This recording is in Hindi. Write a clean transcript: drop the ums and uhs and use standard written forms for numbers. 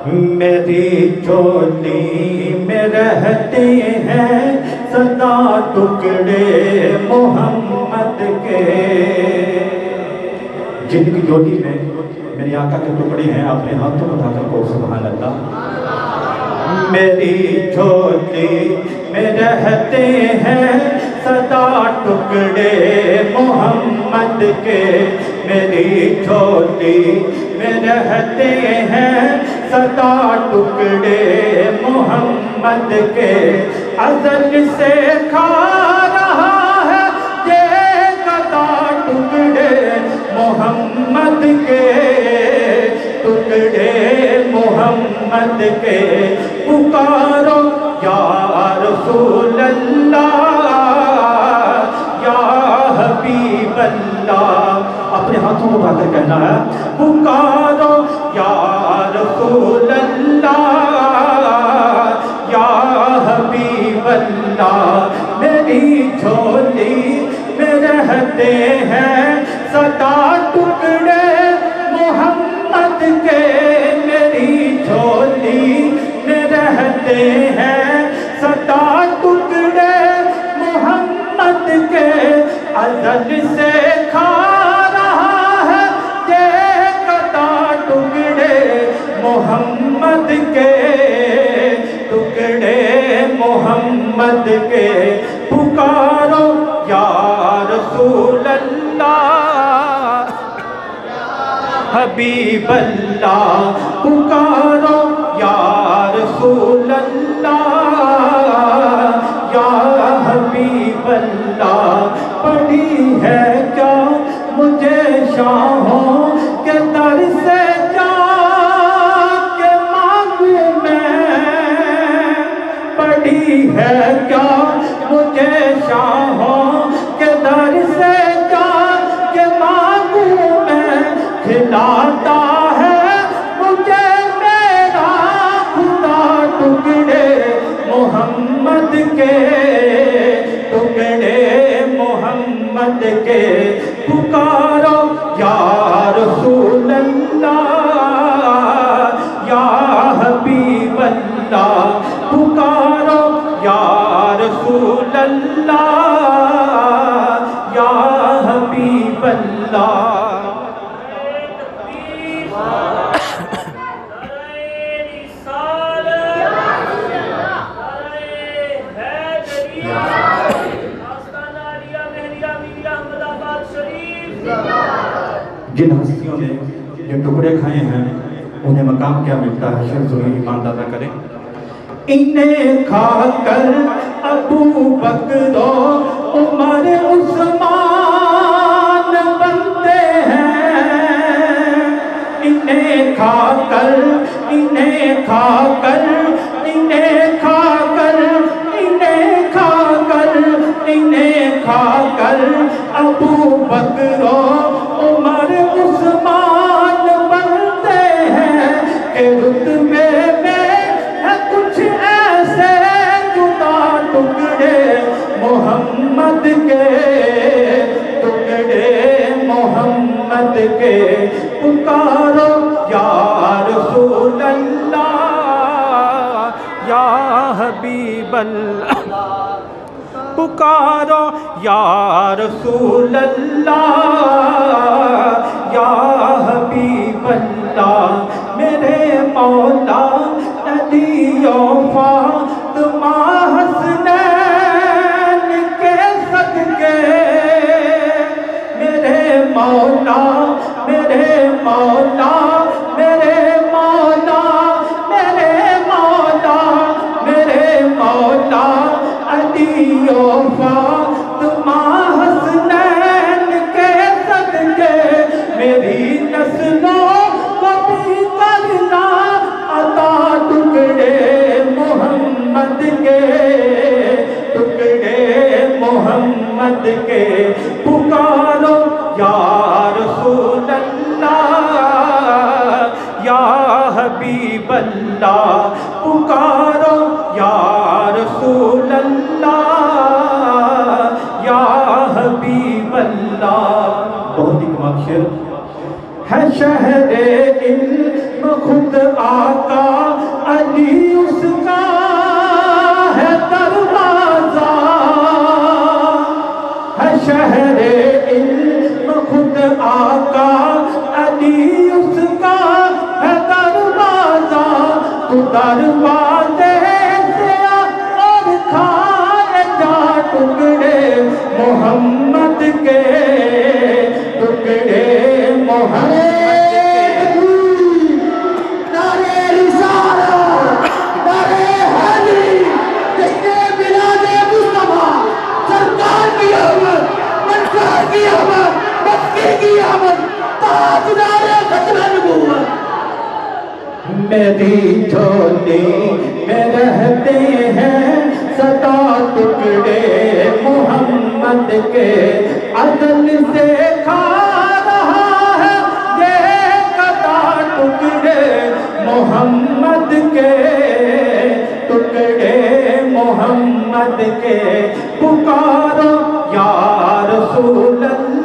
मेरी चोली में रहते हैं सदा टुकड़े मोहम्मद के। जिनकी चोली में मेरे आका के टुकड़े हैं, अपने हाथों को उठाकर को सुभान अल्लाह। मेरी चोली में रहते हैं सदा टुकड़े मोहम्मद के। मेरी चोली में रहते हैं सदा टुकड़े मोहम्मद के। अज़ल से खा रहा है ये गदा टुकड़े मोहम्मद के, टुकड़े मोहम्मद के। पुकारो या रसूल अल्लाह या हबीब अल्लाह। अपने हाथों को उठाकर कहना है पुकारो या रसूल अल्लाह या हबीब अल्लाह। मेरी झोली में रहते हैं सदा टुकड़े मोहम्मद के। मेरी झोली में रहते हैं सदा टुकड़े मोहम्मद के। अज़ल से खा रहा है ये गदा टुकड़े मोहम्मद के, टुकड़े मोहम्मद के। पुकारो या रसूल अल्लाह हबीब अल्लाह। पुकारो या रसूल अल्लाह या हबीब अल्लाह। पड़ी है क्या मुझे शाहों के दर से जाके मांगू मैं। पड़ी है क्या मुझे शाहों के दर से जाके मांगू मैं। खिलाता है मुझे मेरा खुदा टुकड़े मोहम्मद के, टुकड़े मोहम्मद के। पुकारो या रसूल अल्लाह या हबीब अल्लाह। पुकारो या रसूल अल्लाह या हबीब अल्लाह। जिन हस्तियों ने जो टुकड़े खाए हैं उन्हें मकाम क्या मिलता है, शेर ईमानदार करें। इन्हें खाकर अबू बकर उमर उस्मान बनते हैं। इन्हें खाकर, इन्हें खाकर, इन्हें खाकर, इन्हें खाकर, इन्हें खाकर अबू बकर उमर उस्मान बनते हैं। के रुतबे में है कुछ ऐसे जुदा टुकड़े मोहम्मद के, टुकड़े मोहम्मद के। पुकारो या रसूल अल्लाह या हबीब अल्लाह। पुकारो या रसूल अल्लाह या हबीब अल्लाह। मेरे मौला नदियो फातिमा हसनैन के सदके। मेरे मौला, मेरे मौला, मेरे मौला, मेरे मौला, मेरे मौला अलियो फातिमा हसनैन के सदके। मेरी नस्लों को भी करना अता टुकड़े मोहम्मद के, टुकड़े मोहम्मद के। पुकारो या रसूल अल्लाह या हबीब अल्लाह। पुकारो या रसूल अल्लाह या हबीब अल्लाह। बहुत ही कमाल शेर है। शहरे इल्म खुद आका दरवाजे से और खाए जा टुकड़े मोहम्मद के, टुकड़े मोहम्मद मेरी झोली में रहते हैं सदा टुकड़े मोहम्मद के, अदल से खा रहा है ये कदा टुकड़े मोहम्मद के, टुकड़े मोहम्मद के। पुकारो या रसूल अल्लाह